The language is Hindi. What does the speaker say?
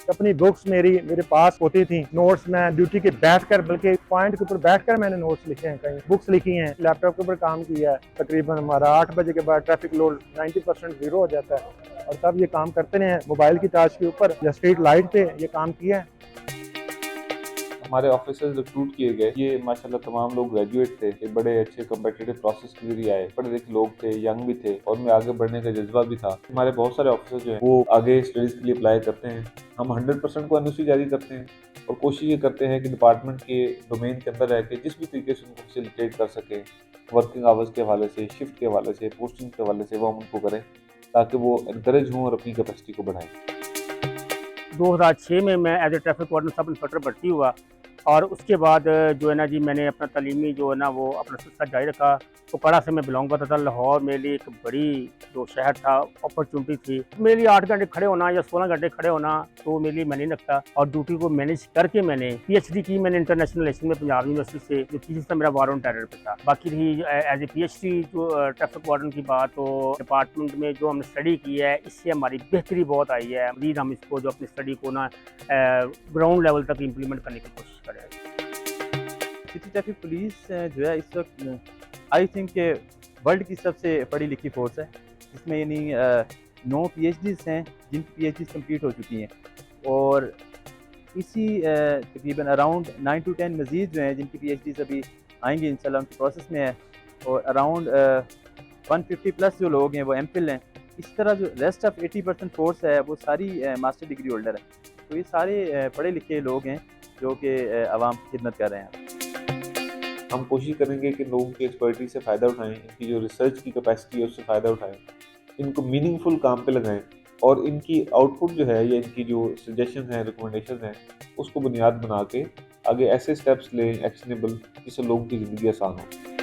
अपनी बुक्स मेरे पास होती थी, नोट्स मैं ड्यूटी के बैठकर, बल्कि पॉइंट के ऊपर बैठकर मैंने नोट्स लिखे हैं, कहीं बुक्स लिखी हैं, लैपटॉप के ऊपर काम किया है। तकरीबन हमारा 8 बजे के बाद ट्रैफिक लोड 90% जीरो हो जाता है और तब ये काम करते हैं मोबाइल की चार्ज के ऊपर या स्ट्रीट लाइट पे ये काम किया है। हमारे ऑफिसर्स रिक्रूट किए गए, ये माशाल्लाह तमाम लोग ग्रेजुएट थे, ये बड़े अच्छे कम्पिटिटिव प्रोसेस के लिए आए, पढ़े लिखे लोग थे, यंग भी थे और उनमें आगे बढ़ने का जज्बा भी था। हमारे बहुत सारे ऑफिसर्स जो हैं वो आगे स्टडीज के लिए अप्लाई करते हैं। हम 100% को एनओसी जारी करते हैं और कोशिश ये करते हैं कि डिपार्टमेंट के डोमेन के अंदर रह के जिस भी तरीके से उनको फैसिलिटेट कर सकें, वर्किंग आवर्स के हवाले से, शिफ्ट के हवाले से, पोस्टिंग के हवाले से, वो हम उनको करें ताकि वो इनकरेज हों और अपनी कैपेसिटी को बढ़ाएं। 2006 में मैं as a traffic warden sub inspector भर्ती हुआ और उसके बाद जो है ना जी मैंने अपना तालीमी जो है ना वो अपना सिलसिला जारी रखा। कुपवाड़ा से मैं बिलोंग करता था। लाहौर मेरे लिए एक बड़ी जो शहर था, अपॉर्चुनिटी थी मेरे लिए। 8 घंटे खड़े होना या 16 घंटे खड़े होना तो मेरे लिए मैं नहीं लगता, और ड्यूटी को मैनेज करके मैंने पीएचडी की। मैंने इंटरनेशनल रिलेशन में पंजाब यूनिवर्सिटी से, जो थीसिस था मेरा वार ऑन टेरर पे था। बाकी रही एज ए पीएचडी जो ट्रैफिक वार्डन की बात, तो डिपार्टमेंट में जो हमने स्टडी की है इससे हमारी बेहतरी बहुत आई है। मजीद हम इसको जो अपनी स्टडी को ना ग्राउंड लेवल तक इम्प्लीमेंट करने की कोशिश करें। सिटी ट्रैफिक पुलिस जो है इस वक्त आई थिंक वर्ल्ड की सबसे पढ़ी लिखी फोर्स है, जिसमें यानी 9 PhDs हैं जिनकी PhDs कंप्लीट हो चुकी हैं, और इसी तकरीबन अराउंड 9 to 10 मज़ीद जो हैं जिनकी PhDs अभी आएंगी इंशाल्लाह, उनकी प्रोसेस में है। और अराउंड 150 प्लस जो लोग हैं वो MPhil हैं। इस तरह जो रेस्ट ऑफ 80% फोर्स है वो सारी मास्टर डिग्री होल्डर है। तो ये सारे पढ़े लिखे लोग हैं जो कि आवाम की खिदमत कर रहे हैं। हम कोशिश करेंगे कि लोगों की एक्सपर्टीज से फ़ायदा उठाएं, इनकी जो रिसर्च की कैपेसिटी है उससे फ़ायदा उठाएं, इनको मीनिंगफुल काम पे लगाएं और इनकी आउटपुट जो है या इनकी जो सजेशन हैं, रिकमेंडेशन हैं, उसको बुनियाद बना के आगे ऐसे स्टेप्स लें एक्शनेबल, जिससे लोगों की ज़िंदगी आसान हो।